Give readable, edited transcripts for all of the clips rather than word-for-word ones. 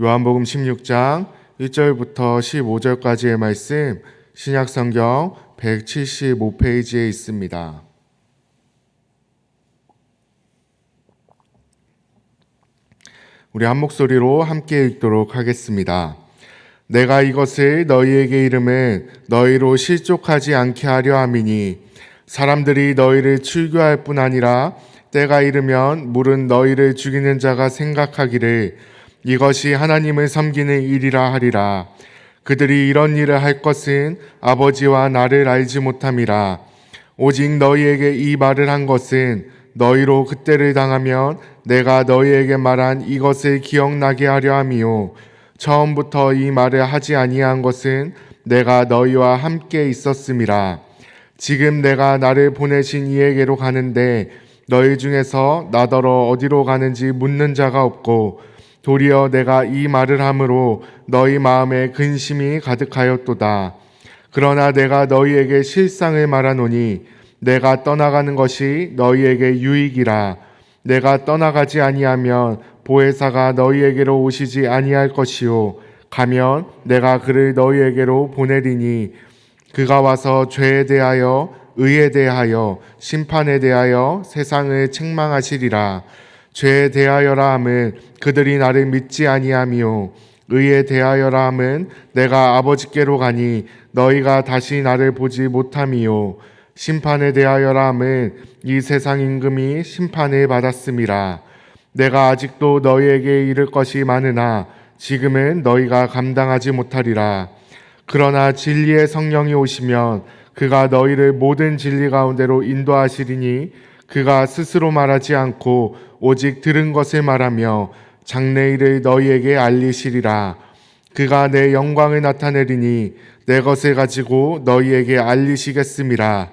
요한복음 16장 1절부터 15절까지의 말씀 신약성경 175페이지에 있습니다. 우리 한 목소리로 함께 읽도록 하겠습니다. 내가 이것을 너희에게 이름은 너희로 실족하지 않게 하려 함이니 사람들이 너희를 출교할 뿐 아니라 때가 이르면 물은 너희를 죽이는 자가 생각하기를 이것이 하나님을 섬기는 일이라 하리라. 그들이 이런 일을 할 것은 아버지와 나를 알지 못함이라. 오직 너희에게 이 말을 한 것은 너희로 그때를 당하면 내가 너희에게 말한 이것을 기억나게 하려 함이요 처음부터 이 말을 하지 아니한 것은 내가 너희와 함께 있었음이라. 지금 내가 나를 보내신 이에게로 가는데 너희 중에서 나더러 어디로 가는지 묻는 자가 없고 도리어 내가 이 말을 함으로 너희 마음에 근심이 가득하였도다. 그러나 내가 너희에게 실상을 말하노니 내가 떠나가는 것이 너희에게 유익이라. 내가 떠나가지 아니하면 보혜사가 너희에게로 오시지 아니할 것이요 가면 내가 그를 너희에게로 보내리니 그가 와서 죄에 대하여 의에 대하여 심판에 대하여 세상을 책망하시리라. 죄에 대하여라 함은 그들이 나를 믿지 아니하며 의에 대하여라 함은 내가 아버지께로 가니 너희가 다시 나를 보지 못함이요 심판에 대하여라 함은 이 세상 임금이 심판을 받았음이라. 내가 아직도 너희에게 이를 것이 많으나 지금은 너희가 감당하지 못하리라. 그러나 진리의 성령이 오시면 그가 너희를 모든 진리 가운데로 인도하시리니 그가 스스로 말하지 않고 오직 들은 것을 말하며 장래일을 너희에게 알리시리라. 그가 내 영광을 나타내리니 내 것을 가지고 너희에게 알리시겠음이라.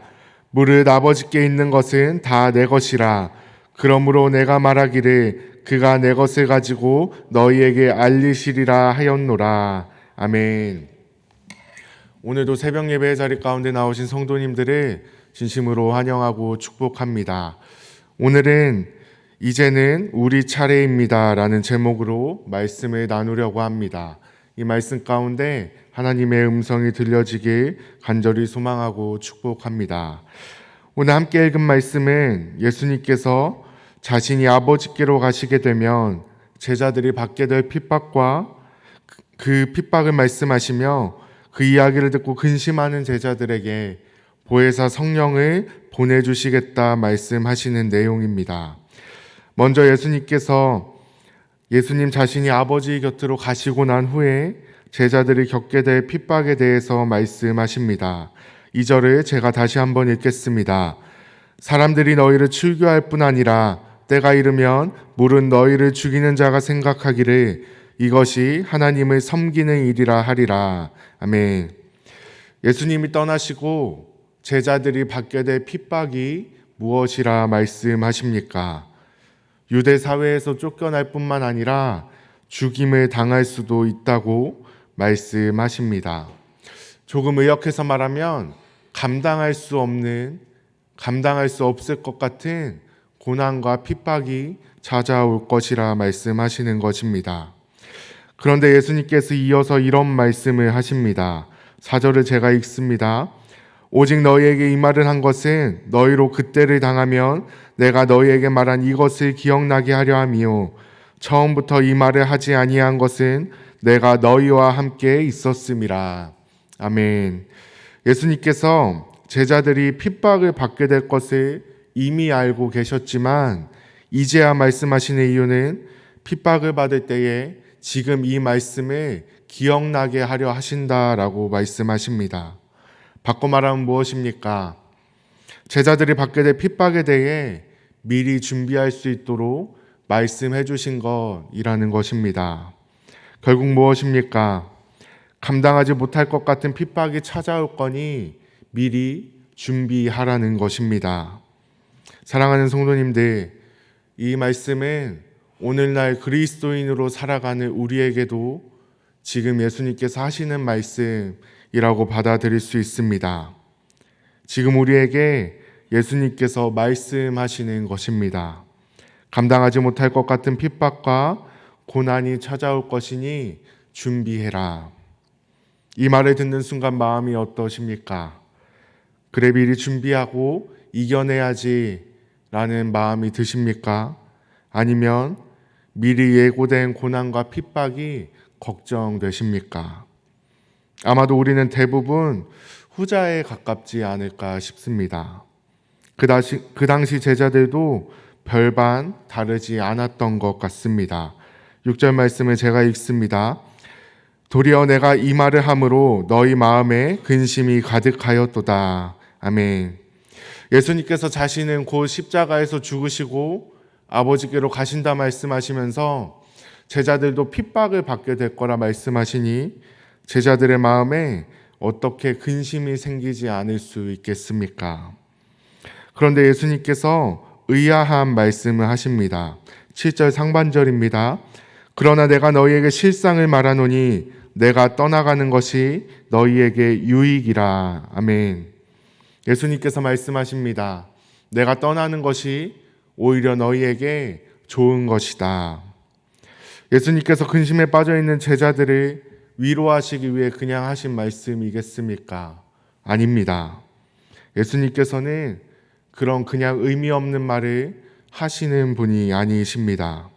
무릇 아버지께 있는 것은 다 내 것이라. 그러므로 내가 말하기를 그가 내 것을 가지고 너희에게 알리시리라 하였노라. 아멘. 오늘도 새벽 예배의 자리 가운데 나오신 성도님들을 진심으로 환영하고 축복합니다. 오늘은 이제는 우리 차례입니다 라는 제목으로 말씀을 나누려고 합니다. 이 말씀 가운데 하나님의 음성이 들려지길 간절히 소망하고 축복합니다. 오늘 함께 읽은 말씀은 예수님께서 자신이 아버지께로 가시게 되면 제자들이 받게 될 핍박과 그 핍박을 말씀하시며 그 이야기를 듣고 근심하는 제자들에게 보혜사 성령을 보내주시겠다 말씀하시는 내용입니다. 먼저 예수님 자신이 아버지 곁으로 가시고 난 후에 제자들이 겪게 될 핍박에 대해서 말씀하십니다. 2절을 제가 다시 한번 읽겠습니다. 사람들이 너희를 출교할 뿐 아니라 때가 이르면 물은 너희를 죽이는 자가 생각하기를 이것이 하나님을 섬기는 일이라 하리라. 아멘. 예수님이 떠나시고 제자들이 받게 될 핍박이 무엇이라 말씀하십니까? 유대 사회에서 쫓겨날 뿐만 아니라 죽임을 당할 수도 있다고 말씀하십니다. 조금 의역해서 말하면 감당할 수 없을 것 같은 고난과 핍박이 찾아올 것이라 말씀하시는 것입니다. 그런데 예수님께서 이어서 이런 말씀을 하십니다. 4절을 제가 읽습니다. 오직 너희에게 이 말을 한 것은 너희로 그때를 당하면 내가 너희에게 말한 이것을 기억나게 하려 함이요 처음부터 이 말을 하지 아니한 것은 내가 너희와 함께 있었음이라. 아멘. 예수님께서 제자들이 핍박을 받게 될 것을 이미 알고 계셨지만 이제야 말씀하시는 이유는 핍박을 받을 때에 지금 이 말씀을 기억나게 하려 하신다라고 말씀하십니다. 바꿔 말하면 무엇입니까? 제자들이 받게 될 핍박에 대해 미리 준비할 수 있도록 말씀해 주신 것이라는 것입니다. 결국 무엇입니까? 감당하지 못할 것 같은 핍박이 찾아올 거니 미리 준비하라는 것입니다. 사랑하는 성도님들, 이 말씀은 오늘날 그리스도인으로 살아가는 우리에게도 지금 예수님께서 하시는 말씀이라고 받아들일 수 있습니다. 지금 우리에게 예수님께서 말씀하시는 것입니다. 감당하지 못할 것 같은 핍박과 고난이 찾아올 것이니 준비해라. 이 말을 듣는 순간 마음이 어떠십니까? 그래 미리 준비하고 이겨내야지 라는 마음이 드십니까? 아니면 미리 예고된 고난과 핍박이 걱정되십니까? 아마도 우리는 대부분 후자에 가깝지 않을까 싶습니다. 그 당시 제자들도 별반 다르지 않았던 것 같습니다. 6절 말씀을 제가 읽습니다. 도리어 내가 이 말을 함으로 너희 마음에 근심이 가득하였도다. 아멘. 예수님께서 자신은 곧 십자가에서 죽으시고 아버지께로 가신다 말씀하시면서 제자들도 핍박을 받게 될 거라 말씀하시니 제자들의 마음에 어떻게 근심이 생기지 않을 수 있겠습니까? 그런데 예수님께서 의아한 말씀을 하십니다. 7절 상반절입니다. 그러나 내가 너희에게 실상을 말하노니 내가 떠나가는 것이 너희에게 유익이라. 아멘. 예수님께서 말씀하십니다. 내가 떠나는 것이 오히려 너희에게 좋은 것이다. 예수님께서 근심에 빠져있는 제자들을 위로하시기 위해 그냥 하신 말씀이겠습니까? 아닙니다. 예수님께서는 그런 그냥 의미 없는 말을 하시는 분이 아니십니다.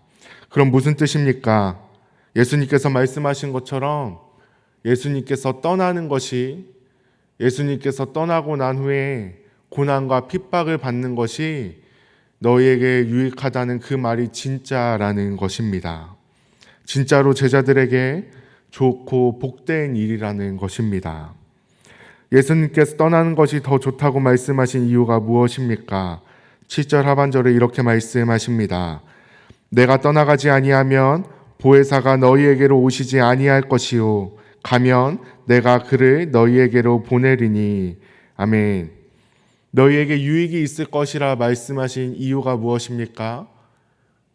그럼 무슨 뜻입니까? 예수님께서 말씀하신 것처럼 예수님께서 떠나는 것이 예수님께서 떠나고 난 후에 고난과 핍박을 받는 것이 너희에게 유익하다는 그 말이 진짜라는 것입니다. 진짜로 제자들에게 좋고 복된 일이라는 것입니다. 예수님께서 떠나는 것이 더 좋다고 말씀하신 이유가 무엇입니까? 7절 하반절에 이렇게 말씀하십니다. 내가 떠나가지 아니하면 보혜사가 너희에게로 오시지 아니할 것이요 가면 내가 그를 너희에게로 보내리니. 아멘. 너희에게 유익이 있을 것이라 말씀하신 이유가 무엇입니까?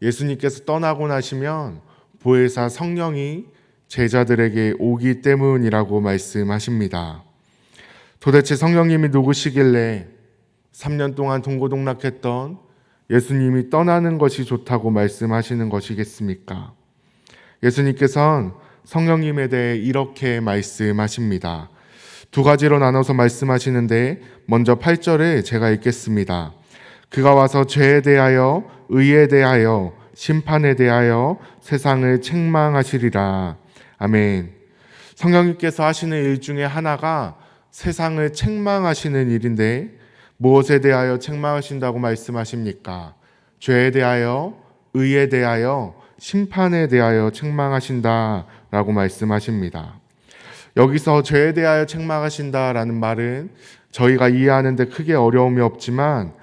예수님께서 떠나고 나시면 보혜사 성령이 제자들에게 오기 때문이라고 말씀하십니다. 도대체 성령님이 누구시길래 3년 동안 동고동락했던 예수님이 떠나는 것이 좋다고 말씀하시는 것이겠습니까? 예수님께서는 성령님에 대해 이렇게 말씀하십니다. 두 가지로 나눠서 말씀하시는데 먼저 8절을 제가 읽겠습니다. 그가 와서 죄에 대하여 의에 대하여 심판에 대하여 세상을 책망하시리라. 아멘. 성령님께서 하시는 일 중에 하나가 세상을 책망하시는 일인데 무엇에 대하여 책망하신다고 말씀하십니까? 죄에 대하여, 의에 대하여, 심판에 대하여 책망하신다라고 말씀하십니다. 여기서 죄에 대하여 책망하신다라는 말은 저희가 이해하는 데 크게 어려움이 없지만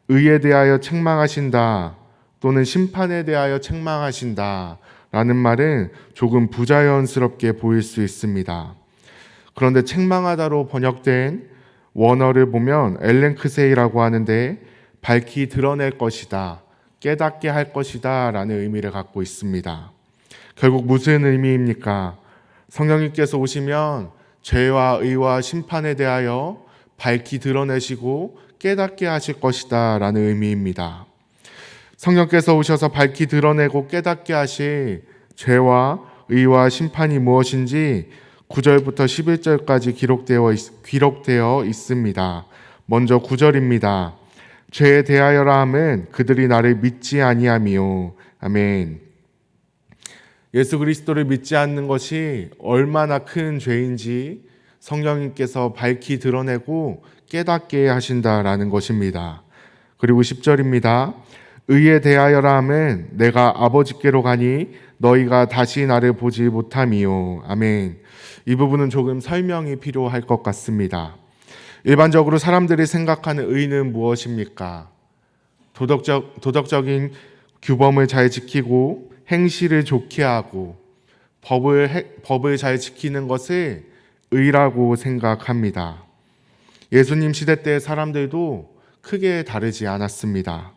의에 대하여 책망하신다 또는 심판에 대하여 책망하신다 라는 말은 조금 부자연스럽게 보일 수 있습니다. 그런데 책망하다로 번역된 원어를 보면 엘렌크세이라고 하는데 밝히 드러낼 것이다, 깨닫게 할 것이다 라는 의미를 갖고 있습니다. 결국 무슨 의미입니까? 성령님께서 오시면 죄와 의와 심판에 대하여 밝히 드러내시고 깨닫게 하실 것이다 라는 의미입니다. 성령께서 오셔서 밝히 드러내고 깨닫게 하실 죄와 의와 심판이 무엇인지 9절부터 11절까지 기록되어 있습니다. 먼저 9절입니다. 죄에 대하여라 함은 그들이 나를 믿지 아니함이요. 아멘. 예수 그리스도를 믿지 않는 것이 얼마나 큰 죄인지 성령님께서 밝히 드러내고 깨닫게 하신다라는 것입니다. 그리고 10절입니다. 의에 대하여라 함은 내가 아버지께로 가니 너희가 다시 나를 보지 못함이요. 아멘. 이 부분은 조금 설명이 필요할 것 같습니다. 일반적으로 사람들이 생각하는 의는 무엇입니까? 도덕적인 규범을 잘 지키고 행실을 좋게 하고 법을 잘 지키는 것을 의라고 생각합니다. 예수님 시대 때 사람들도 크게 다르지 않았습니다.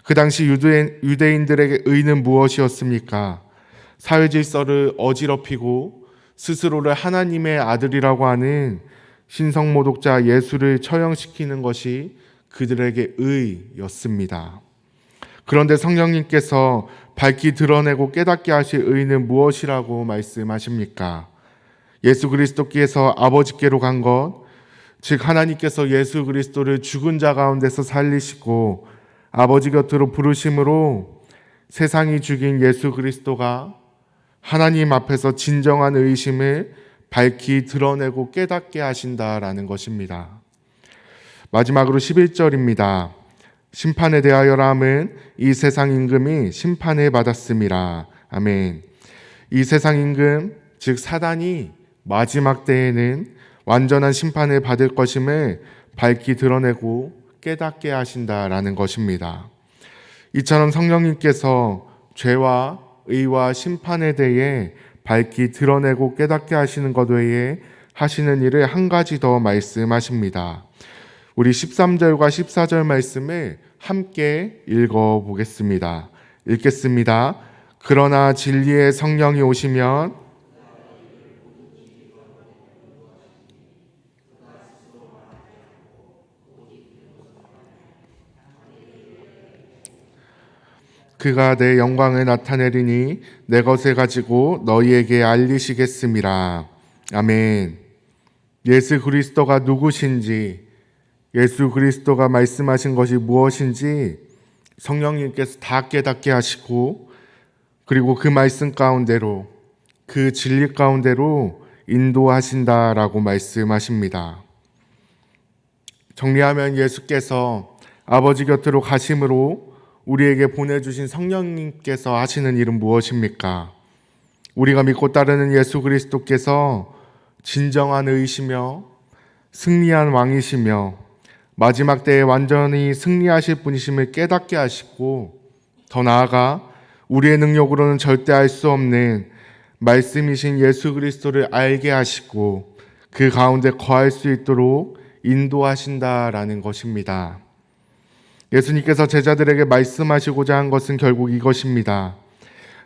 그 당시 유대인들에게 의는 무엇이었습니까? 사회 질서를 어지럽히고 스스로를 하나님의 아들이라고 하는 신성모독자 예수를 처형시키는 것이 그들에게 의였습니다. 그런데 성령님께서 밝히 드러내고 깨닫게 하실 의는 무엇이라고 말씀하십니까? 예수 그리스도께서 아버지께로 간 것, 즉 하나님께서 예수 그리스도를 죽은 자 가운데서 살리시고 아버지 곁으로 부르심으로 세상이 죽인 예수 그리스도가 하나님 앞에서 진정한 의심을 밝히 드러내고 깨닫게 하신다라는 것입니다. 마지막으로 11절입니다. 심판에 대하여라 함은 이 세상 임금이 심판을 받았음이라. 아멘. 이 세상 임금, 즉 사단이 마지막 때에는 완전한 심판을 받을 것임을 밝히 드러내고 깨닫게 하신다라는 것입니다. 이처럼 성령님께서 죄와 의와 심판에 대해 밝히 드러내고 깨닫게 하시는 것 외에 하시는 일을 한 가지 더 말씀하십니다. 우리 13절과 14절 말씀을 함께 읽어보겠습니다. 읽겠습니다. 그러나 진리의 성령이 오시면 그가 내 영광을 나타내리니 내 것을 가지고 너희에게 알리시겠음이라. 아멘. 예수 그리스도가 누구신지, 예수 그리스도가 말씀하신 것이 무엇인지 성령님께서 다 깨닫게 하시고, 그리고 그 말씀 가운데로, 그 진리 가운데로 인도하신다라고 말씀하십니다. 정리하면 예수께서 아버지 곁으로 가심으로 우리에게 보내주신 성령님께서 하시는 일은 무엇입니까? 우리가 믿고 따르는 예수 그리스도께서 진정한 의시며 승리한 왕이시며 마지막 때에 완전히 승리하실 분이심을 깨닫게 하시고, 더 나아가 우리의 능력으로는 절대 알 수 없는 말씀이신 예수 그리스도를 알게 하시고 그 가운데 거할 수 있도록 인도하신다라는 것입니다. 예수님께서 제자들에게 말씀하시고자 한 것은 결국 이것입니다.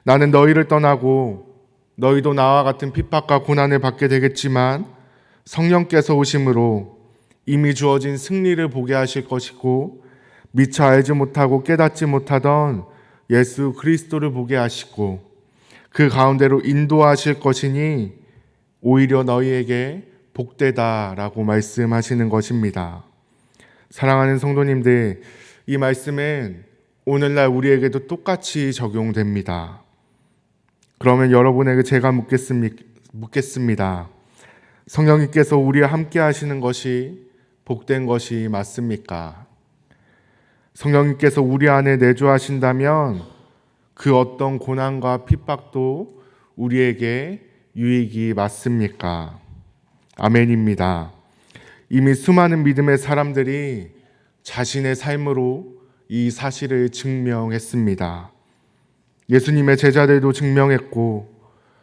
나는 너희를 떠나고 너희도 나와 같은 핍박과 고난을 받게 되겠지만 성령께서 오심으로 이미 주어진 승리를 보게 하실 것이고, 미처 알지 못하고 깨닫지 못하던 예수 그리스도를 보게 하시고 그 가운데로 인도하실 것이니 오히려 너희에게 복되다라고 말씀하시는 것입니다. 사랑하는 성도님들, 이 말씀은 오늘날 우리에게도 똑같이 적용됩니다. 그러면 여러분에게 제가 묻겠습니다. 성령님께서 우리와 함께 하시는 것이 복된 것이 맞습니까? 성령님께서 우리 안에 내주하신다면 그 어떤 고난과 핍박도 우리에게 유익이 맞습니까? 아멘입니다. 이미 수많은 믿음의 사람들이 자신의 삶으로 이 사실을 증명했습니다. 예수님의 제자들도 증명했고,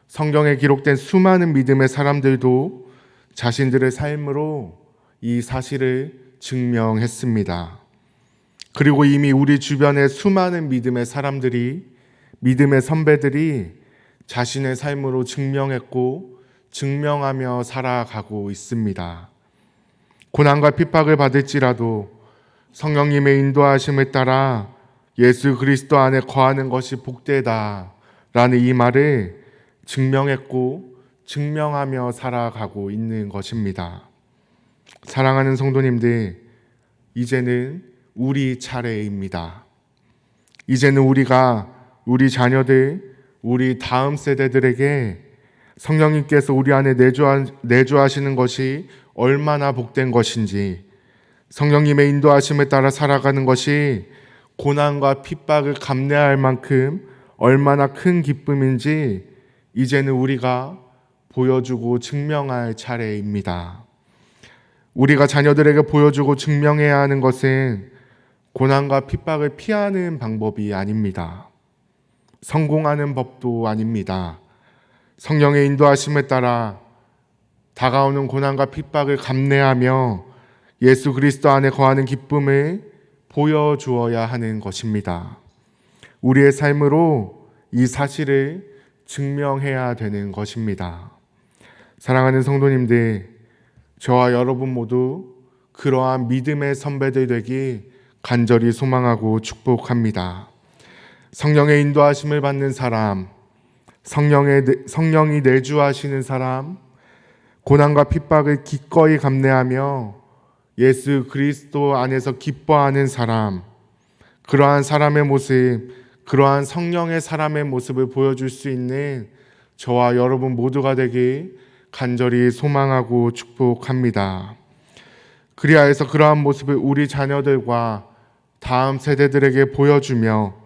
성경에 기록된 수많은 믿음의 사람들도 자신들의 삶으로 이 사실을 증명했습니다. 그리고 이미 우리 주변의 수많은 믿음의 사람들이, 믿음의 선배들이 자신의 삶으로 증명했고 증명하며 살아가고 있습니다. 고난과 핍박을 받을지라도 성령님의 인도하심에 따라 예수 그리스도 안에 거하는 것이 복되다라는 이 말을 증명했고 증명하며 살아가고 있는 것입니다. 사랑하는 성도님들, 이제는 우리 차례입니다. 이제는 우리가 우리 자녀들, 우리 다음 세대들에게 성령님께서 우리 안에 내주하시는 것이 얼마나 복된 것인지, 성령님의 인도하심에 따라 살아가는 것이 고난과 핍박을 감내할 만큼 얼마나 큰 기쁨인지 이제는 우리가 보여주고 증명할 차례입니다. 우리가 자녀들에게 보여주고 증명해야 하는 것은 고난과 핍박을 피하는 방법이 아닙니다. 성공하는 법도 아닙니다. 성령의 인도하심에 따라 다가오는 고난과 핍박을 감내하며 예수 그리스도 안에 거하는 기쁨을 보여주어야 하는 것입니다. 우리의 삶으로 이 사실을 증명해야 되는 것입니다. 사랑하는 성도님들, 저와 여러분 모두 그러한 믿음의 선배들 되기 간절히 소망하고 축복합니다. 성령의 인도하심을 받는 사람, 성령이 내주하시는 사람, 고난과 핍박을 기꺼이 감내하며 예수 그리스도 안에서 기뻐하는 사람, 그러한 사람의 모습, 그러한 성령의 사람의 모습을 보여줄 수 있는 저와 여러분 모두가 되길 간절히 소망하고 축복합니다. 그리하여서 그러한 모습을 우리 자녀들과 다음 세대들에게 보여주며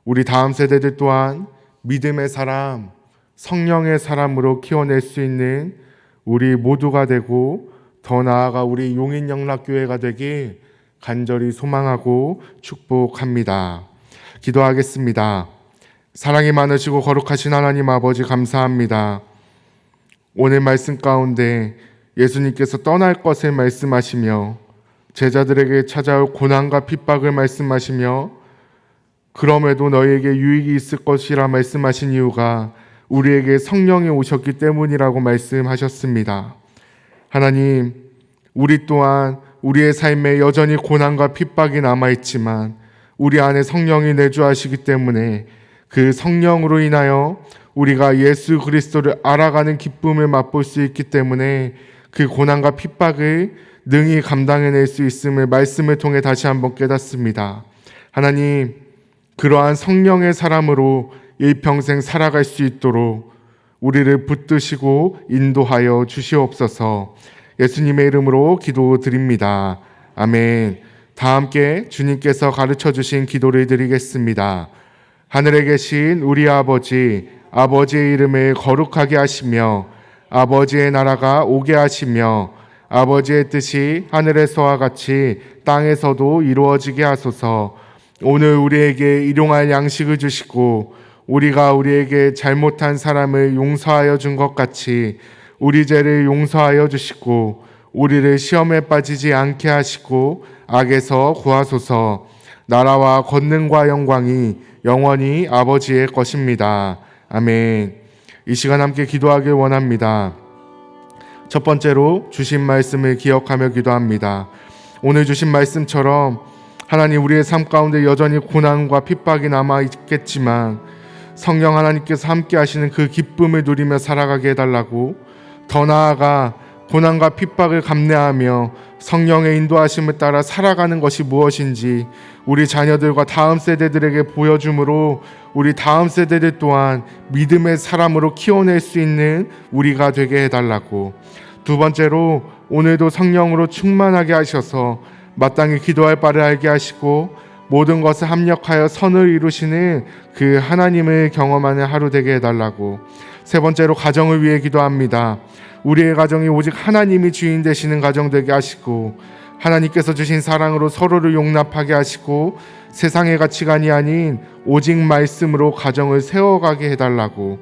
우리 다음 세대들 또한 믿음의 사람, 성령의 사람으로 키워낼 수 있는 우리 모두가 되고 더 나아가 우리 용인영락교회가 되길 간절히 소망하고 축복합니다. 기도하겠습니다. 사랑이 많으시고 거룩하신 하나님 아버지 감사합니다. 오늘 말씀 가운데 예수님께서 떠날 것을 말씀하시며 제자들에게 찾아올 고난과 핍박을 말씀하시며 그럼에도 너희에게 유익이 있을 것이라 말씀하신 이유가 우리에게 성령이 오셨기 때문이라고 말씀하셨습니다. 하나님, 우리 또한 우리의 삶에 여전히 고난과 핍박이 남아있지만 우리 안에 성령이 내주하시기 때문에 그 성령으로 인하여 우리가 예수 그리스도를 알아가는 기쁨을 맛볼 수 있기 때문에 그 고난과 핍박을 능히 감당해낼 수 있음을 말씀을 통해 다시 한번 깨닫습니다. 하나님, 그러한 성령의 사람으로 일평생 살아갈 수 있도록 우리를 붙드시고 인도하여 주시옵소서. 예수님의 이름으로 기도드립니다. 아멘. 다 함께 주님께서 가르쳐 주신 기도를 드리겠습니다. 하늘에 계신 우리 아버지, 아버지의 이름을 거룩하게 하시며 아버지의 나라가 오게 하시며 아버지의 뜻이 하늘에서와 같이 땅에서도 이루어지게 하소서. 오늘 우리에게 일용할 양식을 주시고 우리가 우리에게 잘못한 사람을 용서하여 준 것 같이 우리 죄를 용서하여 주시고 우리를 시험에 빠지지 않게 하시고 악에서 구하소서. 나라와 권능과 영광이 영원히 아버지의 것입니다. 아멘. 이 시간 함께 기도하길 원합니다. 첫 번째로 주신 말씀을 기억하며 기도합니다. 오늘 주신 말씀처럼 하나님, 우리의 삶 가운데 여전히 고난과 핍박이 남아 있겠지만 성령 하나님께서 함께 하시는 그 기쁨을 누리며 살아가게 해달라고, 더 나아가 고난과 핍박을 감내하며 성령의 인도하심을 따라 살아가는 것이 무엇인지 우리 자녀들과 다음 세대들에게 보여줌으로 우리 다음 세대들 또한 믿음의 사람으로 키워낼 수 있는 우리가 되게 해달라고, 두 번째로 오늘도 성령으로 충만하게 하셔서 마땅히 기도할 바를 알게 하시고 모든 것을 합력하여 선을 이루시는 그 하나님을 경험하는 하루 되게 해달라고, 세 번째로 가정을 위해 기도합니다. 우리의 가정이 오직 하나님이 주인 되시는 가정 되게 하시고 하나님께서 주신 사랑으로 서로를 용납하게 하시고 세상의 가치관이 아닌 오직 말씀으로 가정을 세워가게 해달라고,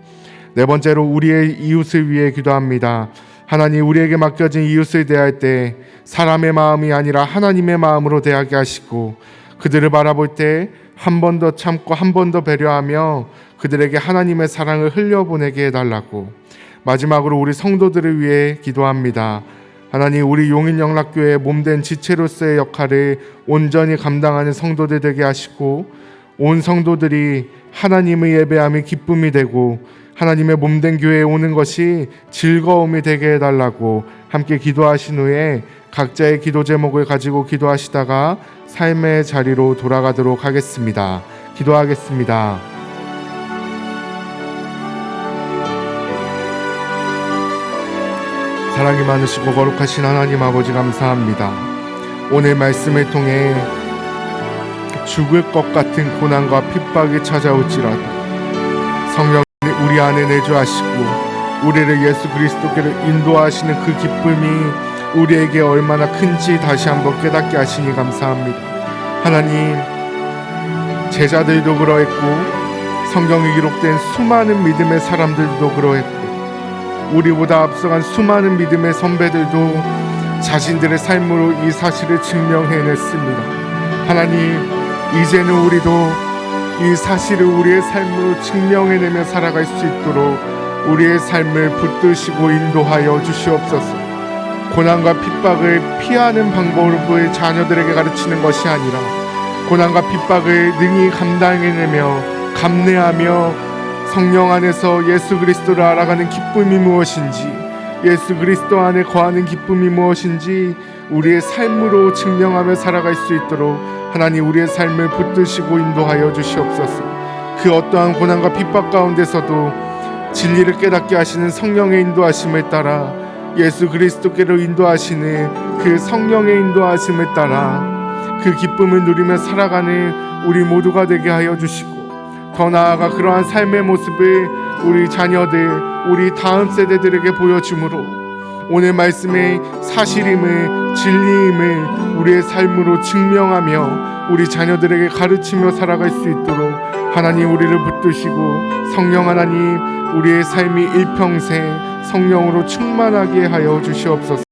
네 번째로 우리의 이웃을 위해 기도합니다. 하나님, 우리에게 맡겨진 이웃을 대할 때 사람의 마음이 아니라 하나님의 마음으로 대하게 하시고 그들을 바라볼 때 한 번 더 참고 한 번 더 배려하며 그들에게 하나님의 사랑을 흘려보내게 해달라고, 마지막으로 우리 성도들을 위해 기도합니다. 하나님, 우리 용인영락교회의 몸된 지체로서의 역할을 온전히 감당하는 성도들 되게 하시고 온 성도들이 하나님의 예배함이 기쁨이 되고 하나님의 몸된 교회에 오는 것이 즐거움이 되게 해달라고 함께 기도하신 후에 각자의 기도 제목을 가지고 기도하시다가 삶의 자리로 돌아가도록 하겠습니다. 기도하겠습니다. 사랑이 많으시고 거룩하신 하나님 아버지 감사합니다. 오늘 말씀을 통해 죽을 것 같은 고난과 핍박이 찾아올지라도 성령이 우리 안에 내주하시고 우리를 예수 그리스도께로 인도하시는 그 기쁨이 우리에게 얼마나 큰지 다시 한번 깨닫게 하시니 감사합니다. 하나님, 제자들도 그러했고 성경에 기록된 수많은 믿음의 사람들도 그러했고 우리보다 앞서간 수많은 믿음의 선배들도 자신들의 삶으로 이 사실을 증명해냈습니다. 하나님, 이제는 우리도 이 사실을 우리의 삶으로 증명해내며 살아갈 수 있도록 우리의 삶을 붙드시고 인도하여 주시옵소서. 고난과 핍박을 피하는 방법을 자녀들에게 가르치는 것이 아니라 고난과 핍박을 능히 감당해내며 감내하며 성령 안에서 예수 그리스도를 알아가는 기쁨이 무엇인지, 예수 그리스도 안에 거하는 기쁨이 무엇인지 우리의 삶으로 증명하며 살아갈 수 있도록 하나님 우리의 삶을 붙드시고 인도하여 주시옵소서. 그 어떠한 고난과 핍박 가운데서도 진리를 깨닫게 하시는 성령의 인도하심을 따라, 예수 그리스도께로 인도하시는 그 성령의 인도하심을 따라 그 기쁨을 누리며 살아가는 우리 모두가 되게 하여 주시고, 더 나아가 그러한 삶의 모습을 우리 자녀들, 우리 다음 세대들에게 보여주므로 오늘 말씀의 사실임을, 진리임을 우리의 삶으로 증명하며 우리 자녀들에게 가르치며 살아갈 수 있도록 하나님 우리를 붙드시고 성령 하나님 우리의 삶이 일평생 성령으로 충만하게 하여 주시옵소서.